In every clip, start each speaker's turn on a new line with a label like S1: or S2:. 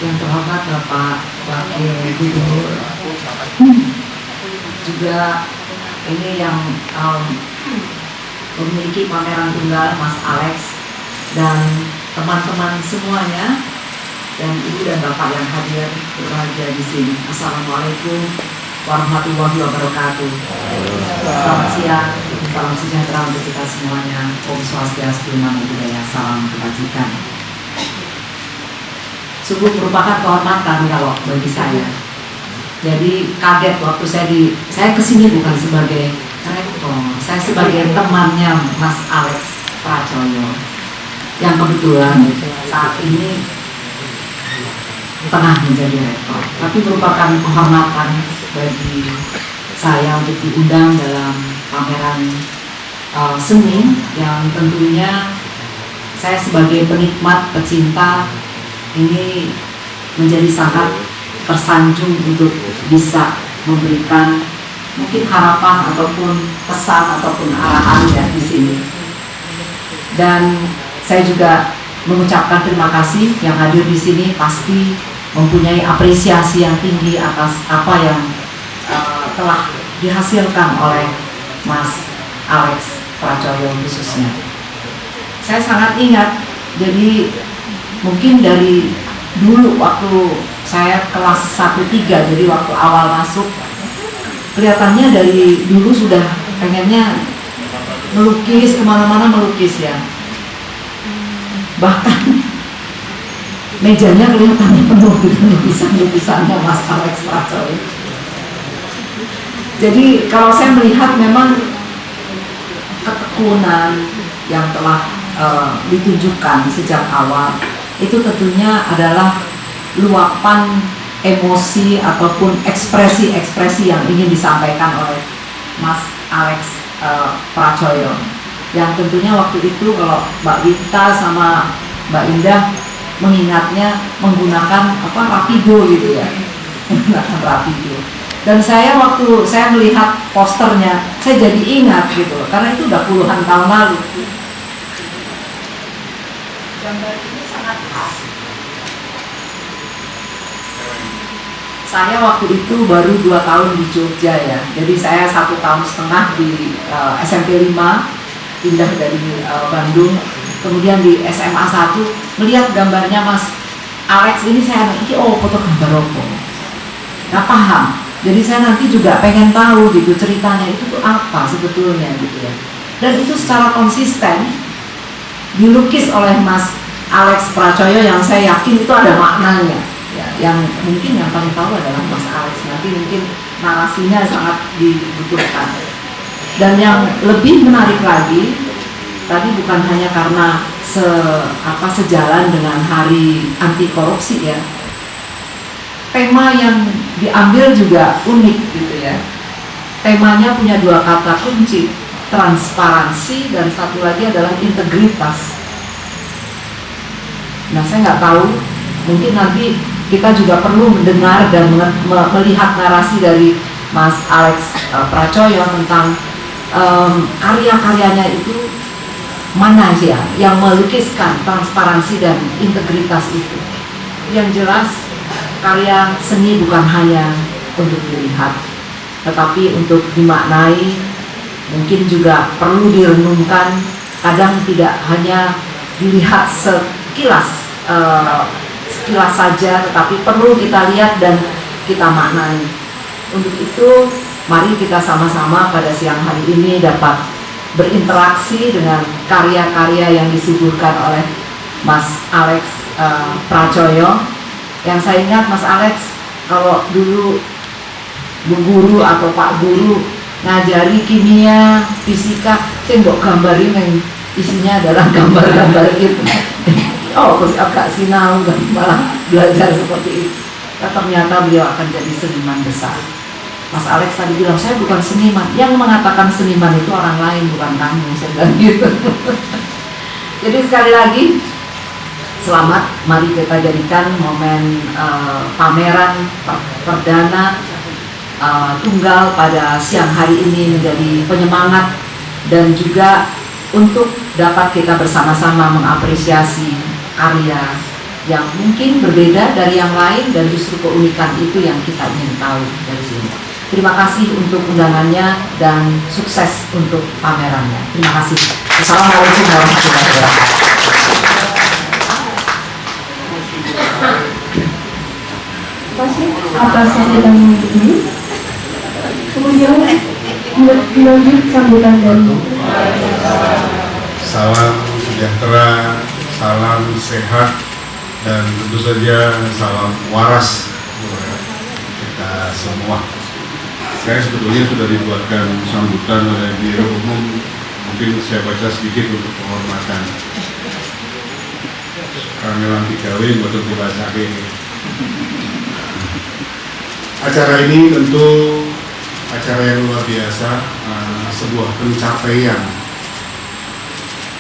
S1: Yang terhormat Bapak Wakil Gubernur, juga ini yang memiliki pameran tunggal Mas Alex dan teman-teman semuanya, dan ibu dan bapak yang hadir berbahagia di sini. Assalamualaikum warahmatullahi wabarakatuh. Selamat siang, salam sejahtera untuk kita semuanya. Om Swastiastu, Namo Buddhaya, salam kebajikan. Sungguh merupakan kehormatan kalau bagi saya. Jadi kaget waktu saya kesini bukan sebagai rektor, saya sebagai temannya Mas Alex Pracoyo yang kebetulan saat ini tengah menjadi rektor. Tapi merupakan kehormatan bagi saya untuk diundang dalam pameran seni yang tentunya saya sebagai penikmat, pecinta ini menjadi sangat tersanjung untuk bisa memberikan mungkin harapan ataupun pesan ataupun arahan ya di sini. Dan saya juga mengucapkan terima kasih yang hadir di sini, pasti mempunyai apresiasi yang tinggi atas apa yang telah dihasilkan oleh Mas Alex Pracoyo khususnya. Saya sangat ingat, jadi mungkin dari dulu waktu saya kelas 1-3, jadi waktu awal masuk, kelihatannya dari dulu sudah pengennya melukis, kemana-mana melukis ya. Bahkan mejanya kelihatannya penuh dengan lukisan-lukisannya Mas Alex Pracoyo. Jadi kalau saya melihat memang ketekunan yang telah ditunjukkan sejak awal, itu tentunya adalah luapan emosi ataupun ekspresi-ekspresi yang ingin disampaikan oleh Mas Alex Pracoyo. Yang tentunya waktu itu kalau Mbak Wita sama Mbak Indah mengingatnya menggunakan rapido gitu ya, menggunakan rapido. Dan saya waktu saya melihat posternya, saya jadi ingat gitu, karena itu udah puluhan tahun lalu. Gambar ini sangat khas. Saya waktu itu baru 2 tahun di Jogja ya, jadi saya 1,5 tahun di SMP 5, pindah dari Bandung, kemudian di SMA 1 melihat gambarnya Mas Alex ini, saya nanti foto gambar apa? Nggak paham. Jadi saya nanti juga pengen tahu gitu ceritanya itu tuh apa sebetulnya gitu ya. Dan itu secara konsisten dilukis oleh Mas Alex Pracoyo yang saya yakin itu ada maknanya ya, yang mungkin yang paling tahu adalah Mas Alex, nanti mungkin narasinya sangat dibutuhkan. Dan yang lebih menarik lagi tadi bukan hanya karena sejalan dengan hari anti korupsi ya, tema yang diambil juga unik gitu ya. Temanya punya 2 kata kunci, transparansi dan satu lagi adalah integritas. Nah, saya nggak tahu, mungkin nanti kita juga perlu mendengar dan melihat narasi dari Mas Alex Pracoyo tentang karya-karyanya itu mana sih ya yang melukiskan transparansi dan integritas itu. Yang jelas karya seni bukan hanya untuk dilihat, tetapi untuk dimaknai, mungkin juga perlu direnungkan. Kadang tidak hanya dilihat sekilas saja, tetapi perlu kita lihat dan kita maknai. Untuk itu, mari kita sama-sama pada siang hari ini dapat berinteraksi dengan karya-karya yang disuguhkan oleh Mas Alex Pracoyo. Yang saya ingat Mas Alex, kalau dulu Bu Guru atau Pak Guru ngajari kimia, fisika, saya mbok gambarin yang isinya adalah gambar-gambar itu. Agak sinau dan malah belajar seperti itu. Ternyata beliau akan jadi seniman besar. Mas Alex tadi bilang, saya bukan seniman. Yang mengatakan seniman itu orang lain, bukan kamu. Saya bilang gitu. Jadi sekali lagi, selamat, mari kita jadikan momen pameran perdana tunggal pada siang hari ini menjadi penyemangat dan juga untuk dapat kita bersama-sama mengapresiasi karya yang mungkin berbeda dari yang lain, dan justru keunikan itu yang kita ingin tahu dari sini. Terima kasih untuk undangannya dan sukses untuk pamerannya. Terima kasih. Assalamualaikum warahmatullahi wabarakatuh.
S2: Terima kasih atas sambutan ini. Kemudian dilanjut sambutan dari
S3: salam sejahtera, salam sehat, dan tentu saja salam waras buat kita semua. Saya sebetulnya sudah dibuatkan sambutan oleh Biro Umum, mungkin saya baca sedikit untuk penghormatan. Karena nanti kawin betul dibaca ini. Acara ini tentu acara yang luar biasa, sebuah pencapaian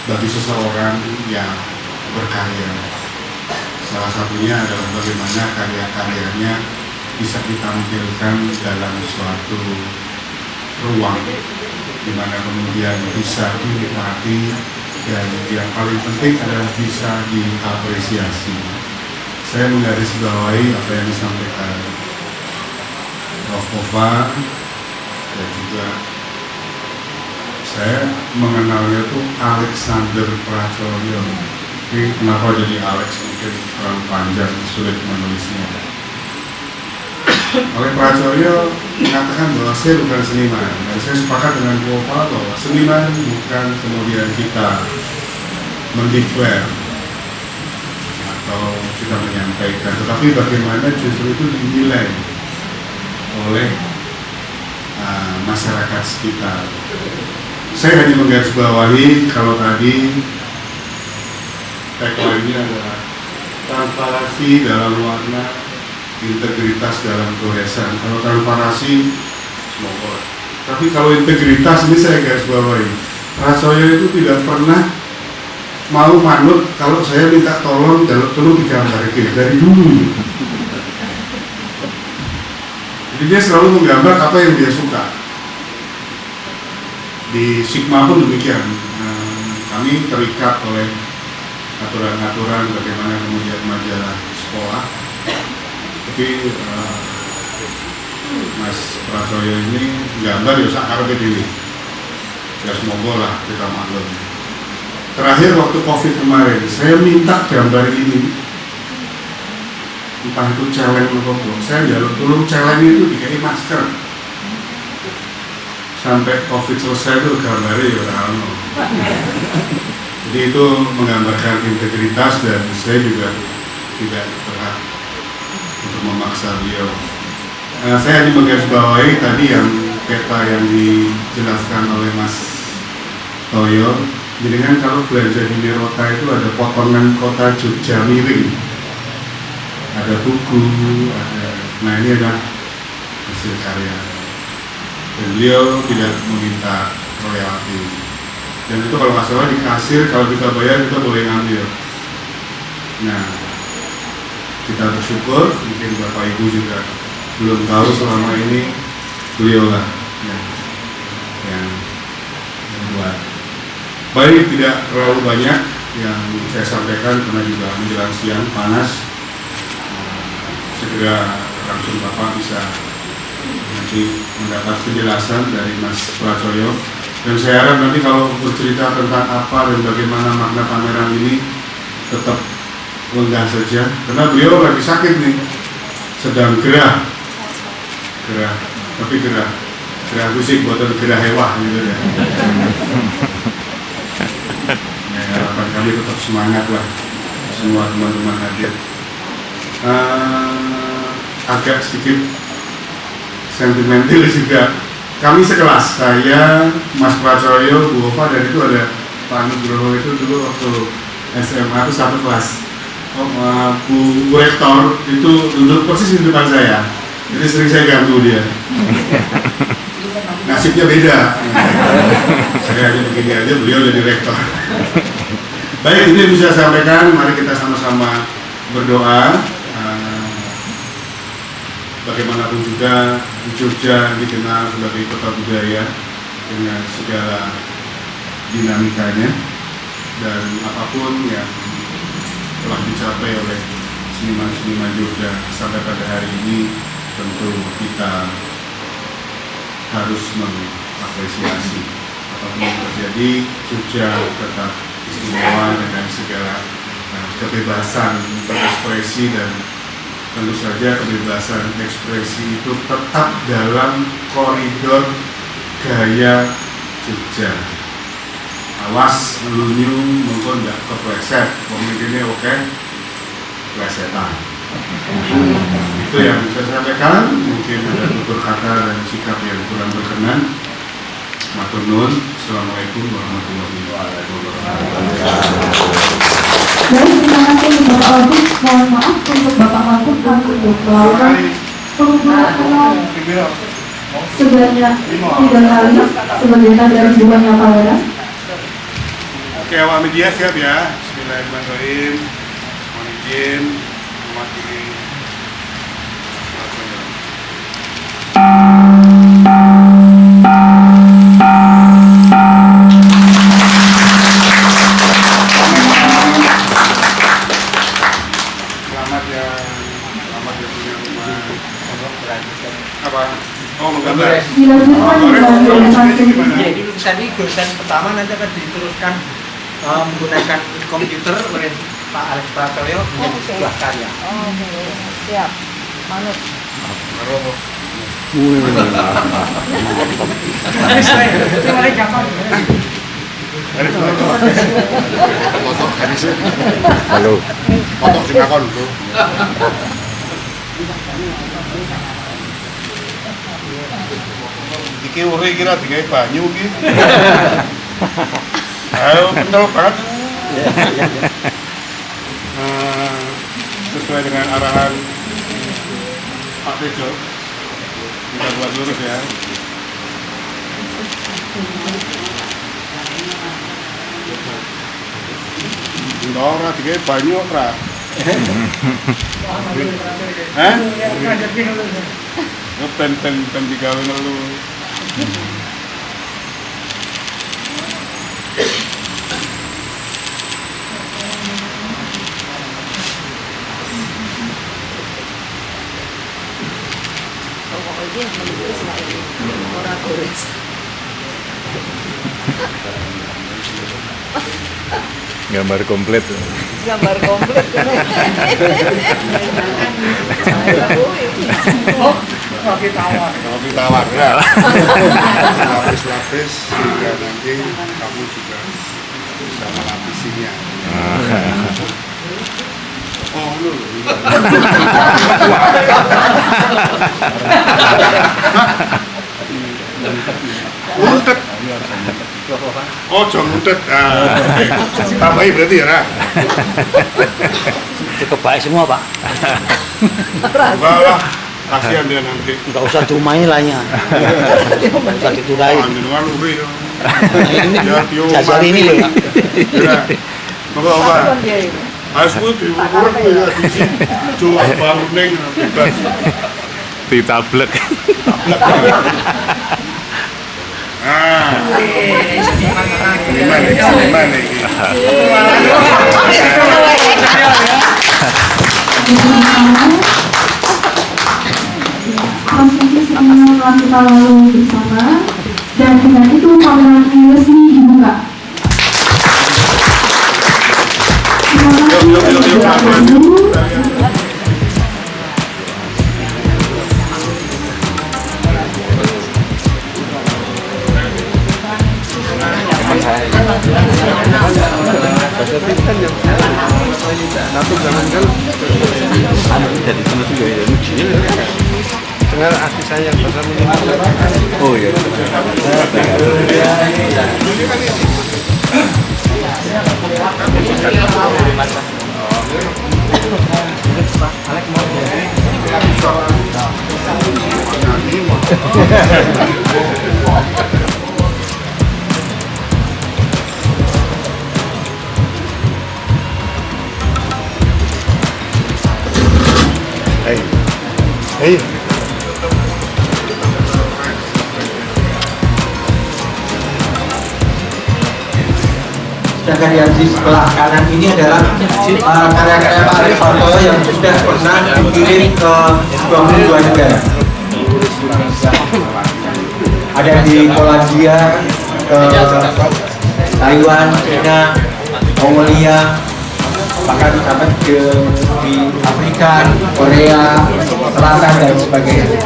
S3: bagi seseorang yang berkarya. Salah satunya adalah bagaimana karya-karyanya bisa ditampilkan dalam suatu ruang di mana kemudian bisa dinikmati, dan yang paling penting adalah bisa diapresiasi. Saya menggarisbawahi apa yang disampaikan Prof. Kova, dan juga saya mengenalnya itu Alexander Pracoyo. Ini kenapa jadi Alex, mungkin terlalu panjang, sulit menulisnya. Oleh Pracoyo mengatakan bahwa saya bukan seniman, dan saya sepakat dengan Kova bahwa seniman bukan kemudian kita mendeklar atau kita menyampaikan, tetapi bagaimana justru itu dinilai oleh masyarakat sekitar. Saya hanya menggarisbawahi kalau tadi tagline-nya adalah transparansi dalam warna, integritas dalam goresan. Kalau transparansi, semoga. Tapi kalau integritas ini saya garisbawahi. Pracoyo itu tidak pernah mau manut kalau saya minta tolong digambarkan dari dulu. Jadi dia selalu menggambar apa yang dia suka. Di Sigma pun demikian. Kami terikat oleh aturan-aturan bagaimana kemudian majalah sekolah. Tapi Mas Pracoyo ini gambar ya sakar ini. Ya semoga lah kita maklum. Terakhir waktu COVID kemarin, saya minta gambar ini. Entah itu challenge atau apa, saya jalur tolong challenge itu dikai masker. Sampai COVID selesai itu gambarnya ya orang. Jadi itu menggambarkan integritas, dan saya juga tidak berhak untuk memaksa beliau. Saya hanya menggarisbawahi tadi yang peta yang dijelaskan oleh Mas Toyo. Jadi kan kalau belanja di Mirota itu ada potongan kota Jogja miring, ada buku, nah ini adalah hasil karya. Dan beliau tidak meminta royalti. Dan itu kalau nggak salah di kasir, kalau kita bayar kita boleh ngambil. Nah, kita bersyukur, mungkin Bapak Ibu juga belum tahu selama ini beliau lah yang membuat. Baik, tidak terlalu banyak yang saya sampaikan karena juga menjelang siang panas. Segera langsung Bapak bisa nanti mendapat penjelasan dari Mas Pracoyo. Dan saya harap nanti kalau bercerita tentang apa dan bagaimana makna pameran ini tetap lenggah saja, karena beliau lagi sakit nih, sedang gerah, tapi gerah fisik buatan gerah hewah gitu ya. Ya, harapan kami tetap semangat lah semua teman-teman hadir. Agak sedikit sentimental juga. Kami sekelas, saya, Mas Pracoyo, Bu Ova, dan itu ada Pak Nugroho itu dulu waktu SMA itu satu kelas. Bu Rektor itu duduk persis di depan saya, jadi sering saya ganggu dia. Nasibnya beda. Saya hanya begini aja, beliau jadi rektor. Baik, ini bisa saya sampaikan. Mari kita sama-sama berdoa. Bagaimanapun juga Jogja dikenal sebagai kota budaya dengan segala dinamikanya, dan apapun yang telah dicapai oleh seniman-seniman Jogja sampai pada hari ini tentu kita harus mengapresiasi apapun yang terjadi. Jogja tetap istimewa dengan segala kebebasan berekspresi, dan tentu saja kebebasan ekspresi itu tetap dalam koridor gaya Jogja. Awas melunyu mungkin nggak kepleset, ini oke, plesetan. Itu yang bisa saya sampaikan. Mungkin ada tutur kata dan sikap yang kurang berkenan. Matur nuwun. Assalamualaikum warahmatullahi wabarakatuh.
S2: Baik, terima kasih Bapak Wagub. Mohon maaf untuk Bapak Wagub kami melakukan pengumpulan sebanyak 3 kali sebagai tanda dukungan Kapolda.
S3: Oke, awak media siap ya. Bismillahirrahmanirrahim. Mohon izin mewakili. Selamat ya punya rumah. Apa? Oh, menggambar.
S2: Dilanjutkan dengan yayasan
S4: Jadi tadi dosen pertama nanti akan diteruskan menggunakan komputer oleh Pak Alex Pratoyo menjadi sebuah karya.
S5: Oke, siap. Manut.
S3: Halo. Foto sing akon lho. Iki ure kira digawe banyu iki. Ayo kental banget. Sesuai dengan arahan Pak Tejo, kita buat lurus ya. Ora digawe banyu ora. Hah? Pen digawe ngelu.
S5: Orang turis.
S6: Gambar komplit.
S5: Gambar komplit.
S4: Oke, tawar.
S3: Kopi tawar ya. Lapis-lapis sehingga nanti kamu juga bisa melapisinya. Oh, lu. Nguntet. Oh, jangan nguntet. Tambahin berarti ya, Ra?
S7: Cukup baik semua Pak,
S3: Enggak lah. Kasihan dia nanti.
S7: nggak usah diumain lahnya, nggak usah diturain.
S3: Panjenengan uri.
S7: Ini
S3: Ya, tiup
S7: jajari ini loh.
S3: Ya. Apa? Harus putih, kurang ya di sini. Coba bangun neng, bebas.
S6: Ditablek.
S3: Ah, seniman ini.
S2: prosesi seminar telah kita lalui bersama, dan dengan itu pameran ini resmi dibuka. Terima kasih Bapak Guru.
S6: Dengar artis saya yang bahasa Minang. Oh iya. Hey.
S4: Sedangkan yang di sebelah kanan ini adalah karya-karya Pak Arief Hartoyo yang sudah pernah dikirim ke 22 negara. Ada di Polandia, ke Taiwan, China, Mongolia, bahkan sampai di Afrika, Korea Selatan dan sebagainya.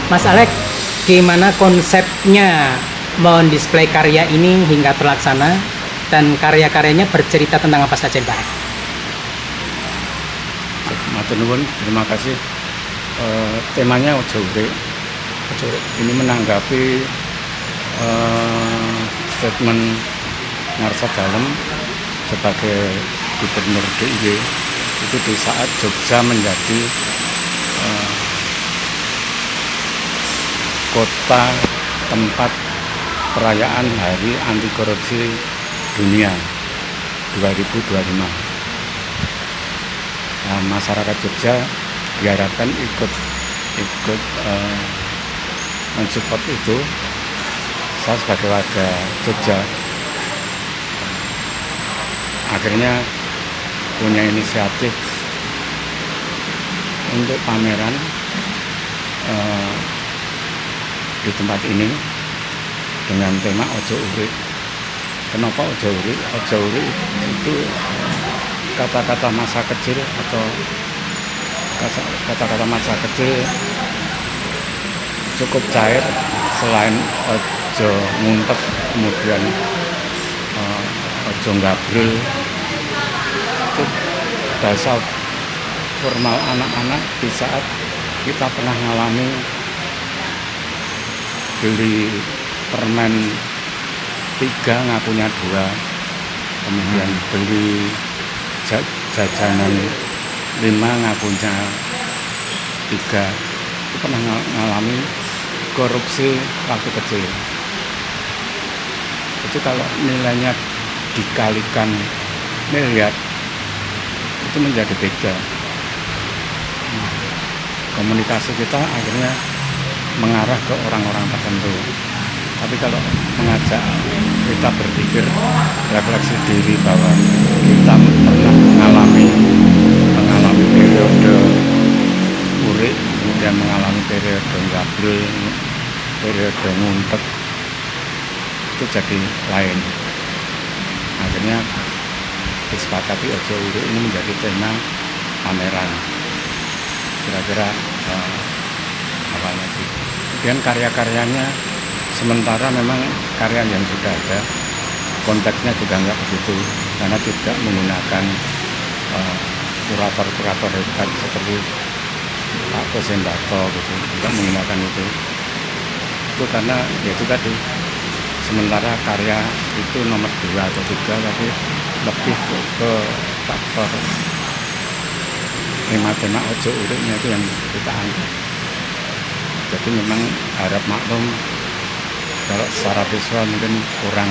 S8: Mas Alek, gimana konsepnya mendisplay karya ini hingga terlaksana dan karya-karyanya bercerita tentang apa saja, Pak?
S9: Matur nuwun, terima kasih. Temanya Ojo Urip. Ini menanggapi statement Ngarsa Dalem sebagai Gubernur DIY itu di saat Jogja menjadi kota tempat perayaan Hari Anti Korupsi Dunia 2025. Nah, masyarakat Jogja diharapkan ikut mensupport itu. Saya sebagai warga Jogja akhirnya punya inisiatif untuk pameran di tempat ini dengan tema Ojo Urip. Kenapa Ojo Urip? Ojo Urip itu kata-kata masa kecil atau kata-kata masa kecil cukup cair. Selain ojo ngumpet, kemudian ojo gabril, itu dasar formal anak-anak di saat kita pernah ngalami beli permen 3 ngakunya 2, kemudian beli jajanan 5 ngakunya 3. Itu pernah ngalami korupsi waktu kecil. Itu kalau nilainya dikalikan miliar itu menjadi 3. Komunikasi kita akhirnya mengarah ke orang-orang tertentu. Tapi kalau mengajak kita berpikir, refleksi diri bahwa kita pernah mengalami periode urip, kemudian mengalami periode gabril, periode ngumpet, itu jadi lain. Akhirnya disepakati Ojo Urip ini menjadi tema pameran. Kira-kira awalnya itu. Kemudian karya-karyanya sementara memang karya yang sudah ada, konteksnya juga nggak begitu, karena tidak menggunakan kurator-kurator hebat seperti Pak Kosendato gitu, tidak menggunakan itu karena ya itu tadi, sementara karya itu nomor 2 atau 3, tapi lebih ke faktor tema-tema Ojo Uripnya itu yang kita angkat. Jadi memang harap maklum kalau secara visual mungkin kurang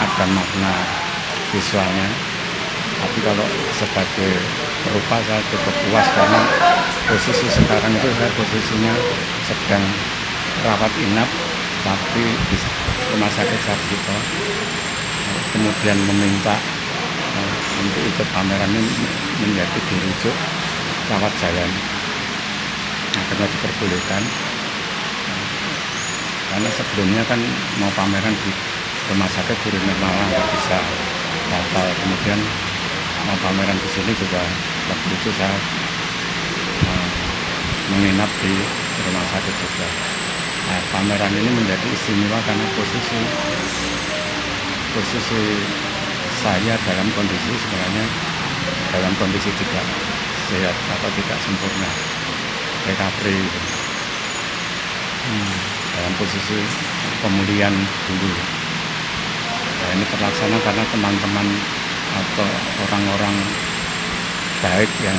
S9: ada makna visualnya, tapi kalau sebagai perupa saya cukup puas karena posisi sekarang itu saya posisinya sedang rawat inap tapi di rumah sakit Sarjito, kemudian meminta untuk ikut pameran ini menjadi dirujuk rawat jalan. Akhirnya diperbolehkan karena sebelumnya kan mau pameran di rumah sakit Guruner Malang nggak bisa, batal. Kemudian mau pameran di sini juga waktu itu saya menginap di rumah sakit juga. Nah, pameran ini menjadi istimewa karena posisi saya dalam kondisi sebenarnya dalam kondisi tidak sehat atau tidak sempurna, recovery, dalam posisi pemulihan dulu. Nah, ini terlaksana karena teman-teman atau orang-orang baik yang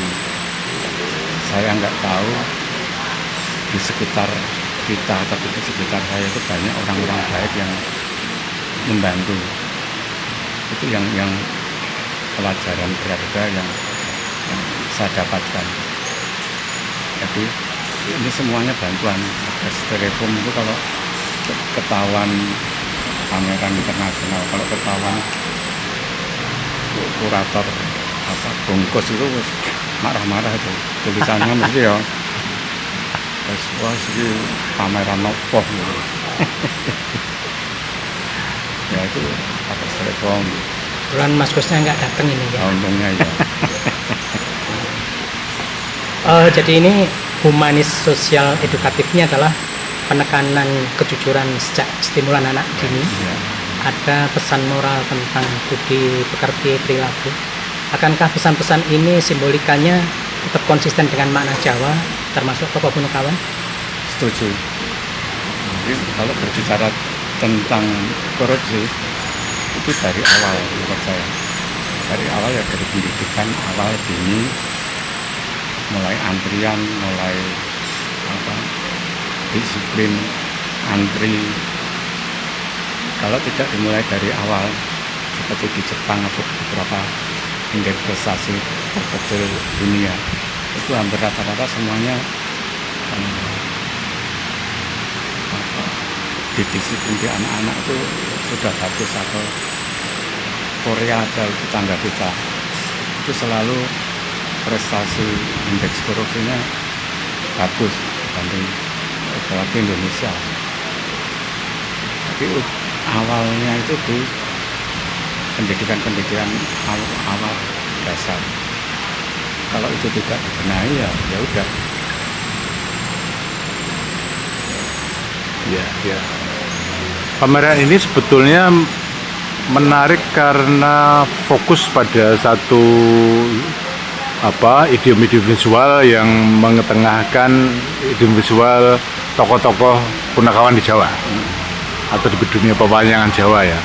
S9: saya nggak tahu di sekitar kita atau di sekitar saya itu banyak orang-orang baik yang membantu. Itu yang pelajaran berharga yang saya dapatkan. Jadi ini semuanya bantuan. Styrofoam itu kalau ketahuan pameran internasional, kalau ketahuan kurator bungkus itu marah-marah itu tulisannya mesti ya wah ini pameran nopo gitu. Ya itu pakai styrofoam.
S8: Kebetulan Mas Gusnya nggak datang ini ya.
S9: Untungnya ya.
S8: Jadi ini humanis sosial edukatifnya adalah penekanan kejujuran sejak stimulan anak dini.
S9: Ya.
S8: Ada pesan moral tentang budi pekerti perilaku. Akankah pesan-pesan ini simbolikanya tetap konsisten dengan makna Jawa, termasuk tokoh Punokawan?
S9: Setuju. Jadi kalau berbicara tentang korupsi itu dari awal menurut saya. Dari awal ya dari pendidikan awal dini, mulai antrian, mulai disiplin antri. Kalau tidak dimulai dari awal seperti di Jepang atau beberapa indeks prestasi terkecil dunia, itu hampir rata-rata semuanya didisiplin di anak-anak itu sudah bagus. Atau Korea aja tetangga kita itu selalu prestasi indeks korupsinya bagus dibanding apalagi Indonesia. Tapi awalnya itu di pendidikan awal dasar. Kalau itu tidak dibenahi ya udah.
S6: Ya. Pameran ini sebetulnya menarik karena fokus pada satu idiom-idiom visual yang mengetengahkan idiom visual tokoh-tokoh Punokawan di Jawa atau di dunia pewayangan Jawa ya.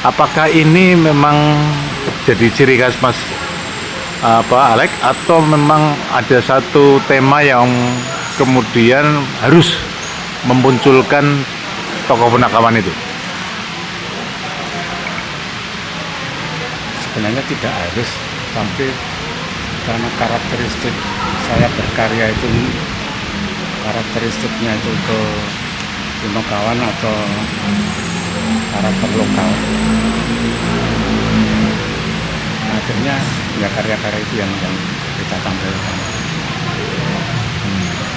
S6: Apakah ini memang jadi ciri khas Mas Alek atau memang ada satu tema yang kemudian harus memunculkan tokoh Punokawan itu?
S9: Sebenarnya tidak harus, tapi karena karakteristik saya berkarya itu karakteristiknya itu ke Punokawan atau karakter lokal, akhirnya ya karya-karya itu yang kita tampilkan.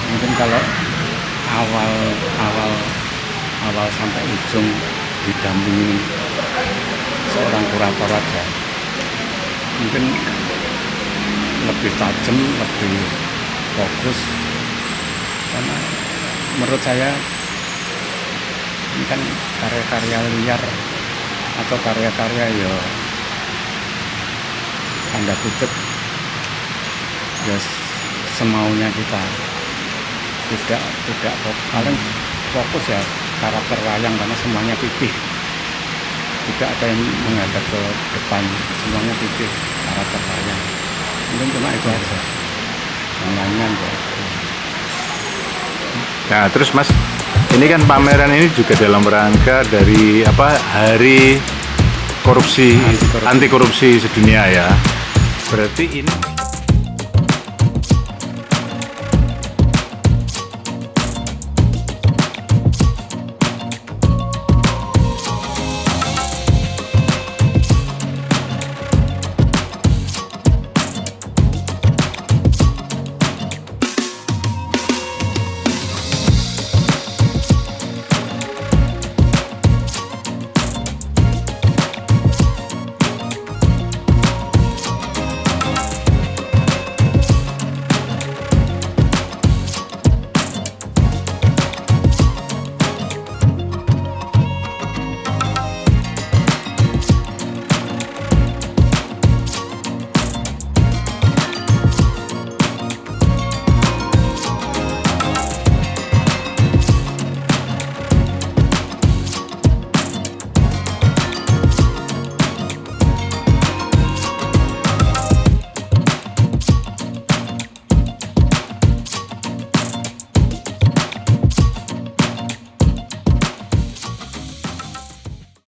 S9: Mungkin kalau awal sampai ujung didampingi seorang kurator aja, mungkin lebih tajam, lebih fokus. Karena menurut saya ini kan karya-karya liar atau karya-karya ya tanda kutip ya semaunya kita, tidak paling fokus ya karakter wayang karena semuanya pipih, tidak ada yang menghadap ke depan, semuanya pipih karakter wayang. Mungkin cuma itu aja, yang lainnya enggak.
S6: Nah terus Mas, ini kan pameran ini juga dalam rangka dari Hari Korupsi, anti korupsi sedunia ya. Berarti ini